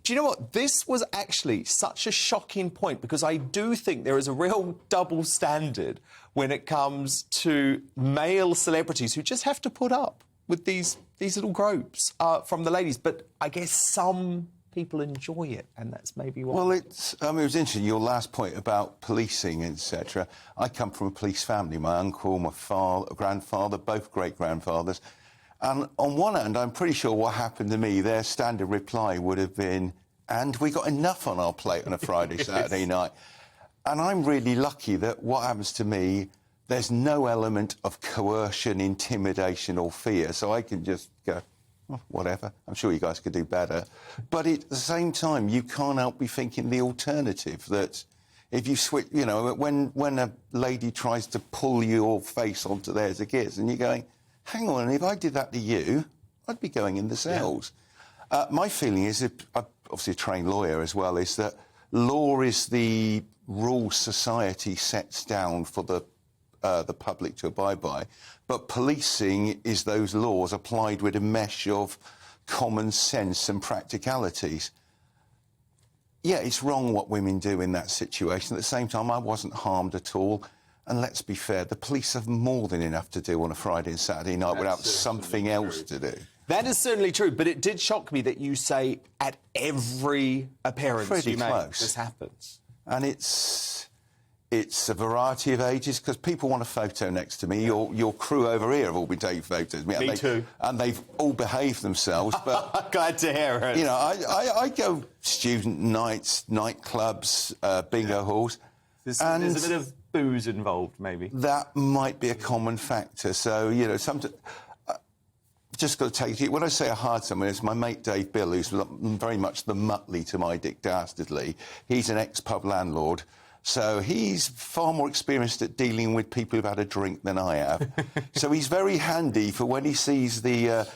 Do you know what? This was actually such a shocking point because I do think there is a real double standard when it comes to male celebrities who just have to put up with these little gropes from the ladies. But I guess some people enjoy it, and that's maybe why. Well, it was interesting, your last point about policing, etc. I come from a police family. My uncle, my grandfather, both great-grandfathers. And on one hand, I'm pretty sure what happened to me, their standard reply would have been, and we got enough on our plate on a Friday, Saturday night. And I'm really lucky that what happens to me, there's no element of coercion, intimidation or fear. So I can just go, oh, whatever, I'm sure you guys could do better. But at the same time, you can't help be thinking the alternative, that if you switch, you know, when a lady tries to pull your face onto theirs a kiss, and you're going, hang on, if I did that to you, I'd be going in the cells. Yeah. My feeling is, I'm obviously a trained lawyer as well, is that law is the rule society sets down for the public to abide by, but policing is those laws applied with a mesh of common sense and practicalities. Yeah, it's wrong what women do in that situation. At the same time, I wasn't harmed at all. And let's be fair, the police have more than enough to do on a Friday and Saturday night without something else to do. That is certainly true, but it did shock me that you say at every appearance you make, this happens. And it's a variety of ages, because people want a photo next to me. Your crew over here have all been taking photos. Me too. And they've all behaved themselves. But glad to hear it. You know, I go student nights, nightclubs, bingo halls. There's a bit of booze involved, maybe. That might be a common factor. So, you know, just got to take it. When I say I hired someone, it's my mate Dave Bill, who's very much the Muttley to my Dick Dastardly. He's an ex-pub landlord, so he's far more experienced at dealing with people who've had a drink than I have. So he's very handy for when he sees the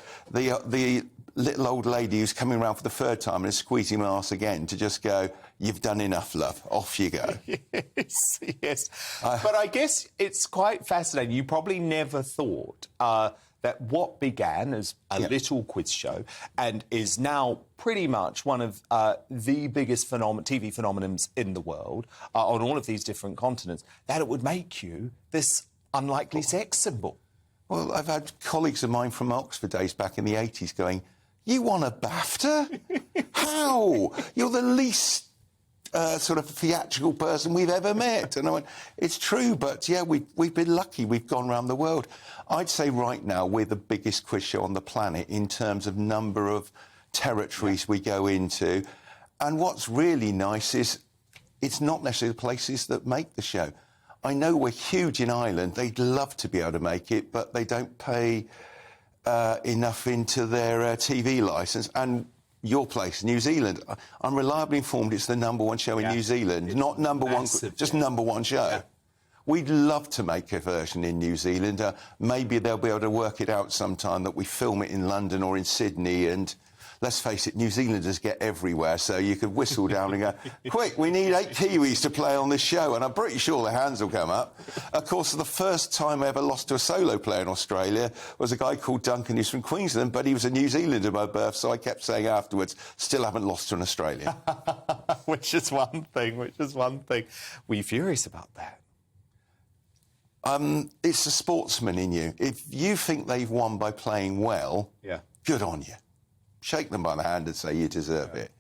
little old lady who's coming around for the third time and is squeezing my arse again, to just go, you've done enough, love. Off you go. Yes, yes. But I guess it's quite fascinating. You probably never thought that what began as a little quiz show and is now pretty much one of the biggest TV phenomenons in the world on all of these different continents, that it would make you this unlikely sex symbol. Well, I've had colleagues of mine from Oxford days back in the 80s going, you won a BAFTA? How? You're the least sort of theatrical person we've ever met. And I went, it's true, but yeah, we've been lucky. We've gone around the world. I'd say right now we're the biggest quiz show on the planet in terms of number of territories we go into. And what's really nice is it's not necessarily the places that make the show. I know we're huge in Ireland. They'd love to be able to make it, but they don't pay enough into their TV licence. And your place, New Zealand, I'm reliably informed it's the #1 show in New Zealand, not number massive, one, just #1 show. Yeah. We'd love to make a version in New Zealand. Maybe they'll be able to work it out sometime that we film it in London or in Sydney. And let's face it, New Zealanders get everywhere, so you could whistle down and go, quick, we need 8 Kiwis to play on this show, and I'm pretty sure their hands will come up. Of course, the first time I ever lost to a solo player in Australia was a guy called Duncan, who's from Queensland, but he was a New Zealander by birth, so I kept saying afterwards, still haven't lost to an Australian. Which is one thing. Were you furious about that? It's the sportsman in you. If you think they've won by playing well, good on you. Shake them by the hand and say you deserve it.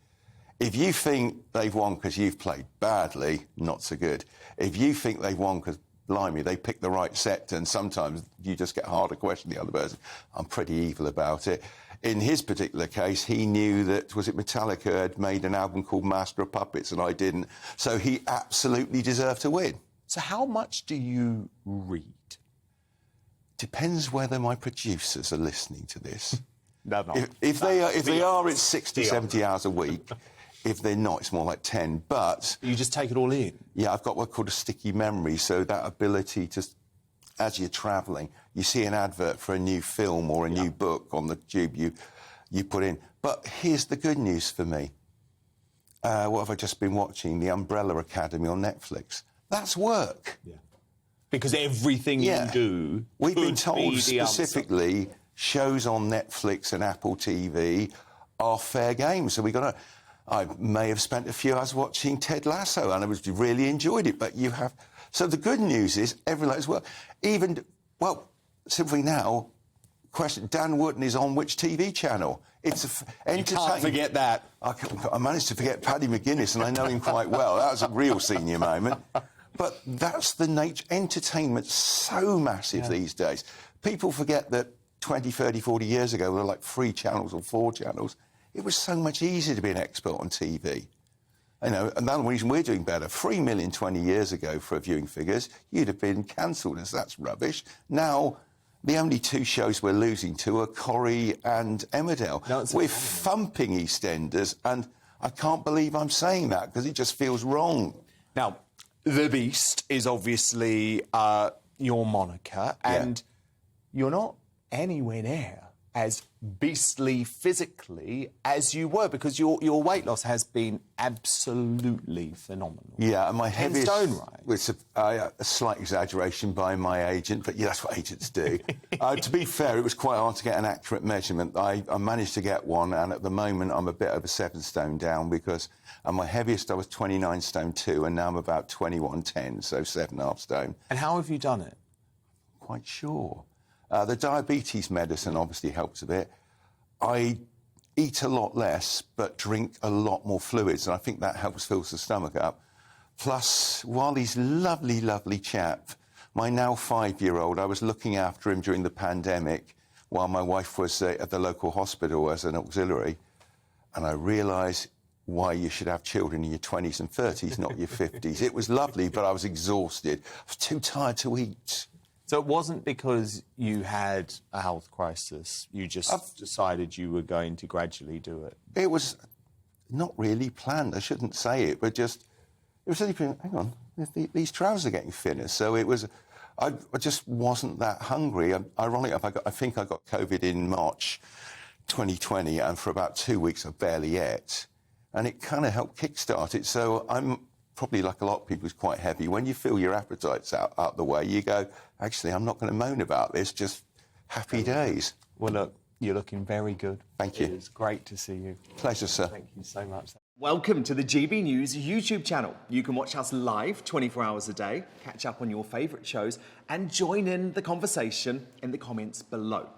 If you think they've won because you've played badly, not so good. If you think they've won because, blimey, they picked the right sector, and sometimes you just get hard to question the other person, I'm pretty evil about it. In his particular case, he knew that, was it Metallica had made an album called Master of Puppets and I didn't, so he absolutely deserved to win. So how much do you read? Depends whether my producers are listening to this. No, no. If they are, it's 60, 70 hours a week. If they're not, it's more like 10. But you just take it all in? Yeah, I've got what's called a sticky memory, so that ability to, as you're travelling, you see an advert for a new film or a new book on the tube, you put in. But here's the good news for me. What have I just been watching? The Umbrella Academy on Netflix. That's work. Yeah. Because everything you do, we've been told specifically, shows on Netflix and Apple TV are fair game. So we got to. I may have spent a few hours watching Ted Lasso, and I really enjoyed it. But you have... So the good news is, everyone as well, even... Well, simply now, question, Dan Wootton is on which TV channel? It's You can't forget that. I managed to forget Paddy McGuinness, and I know him quite well. That was a real senior moment. But that's the nature. Entertainment's so massive these days. People forget that 20, 30, 40 years ago, there were like 3 channels or 4 channels. It was so much easier to be an expert on TV. You know, and that's the reason we're doing better. 3 million 20 years ago for viewing figures, you'd have been cancelled as that's rubbish. Now, the only 2 shows we're losing to are Corrie and Emmerdale. No, we're thumping EastEnders, and I can't believe I'm saying that because it just feels wrong. Now, The Beast is obviously your moniker, and you're not anywhere near as beastly physically as you were, because your weight loss has been absolutely phenomenal. Yeah, and my heaviest... In stone, right? It's a slight exaggeration by my agent, but yeah, that's what agents do. To be fair, it was quite hard to get an accurate measurement. I managed to get one, and at the moment I'm a bit over 7 stone down, because at my heaviest I was 29 stone 2, and now I'm about 21.10, so 7.5 stone. And how have you done it? Quite sure. The diabetes medicine obviously helps a bit. I eat a lot less, but drink a lot more fluids, and I think that helps fill the stomach up. Plus, while he's lovely, lovely chap, my now 5-year-old, I was looking after him during the pandemic while my wife was at the local hospital as an auxiliary, and I realised why you should have children in your 20s and 30s, not your 50s. It was lovely, but I was exhausted. I was too tired to eat. So it wasn't because you had a health crisis, you just decided you were going to gradually do it? It was not really planned, I shouldn't say it, but just... It was only, hang on, these trousers are getting thinner, so it was... I just wasn't that hungry. Ironically, I think I got COVID in March 2020, and for about 2 weeks I barely ate, and it kind of helped kickstart it, so I'm... probably like a lot of people, is quite heavy. When you feel your appetite's out the way, you go, actually, I'm not going to moan about this, just happy days. Well, look, you're looking very good. Thank you. It's great to see you. Pleasure, sir. Thank you so much. Welcome to the GB News YouTube channel. You can watch us live 24 hours a day, catch up on your favourite shows, and join in the conversation in the comments below.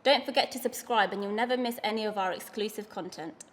Don't forget to subscribe and you'll never miss any of our exclusive content.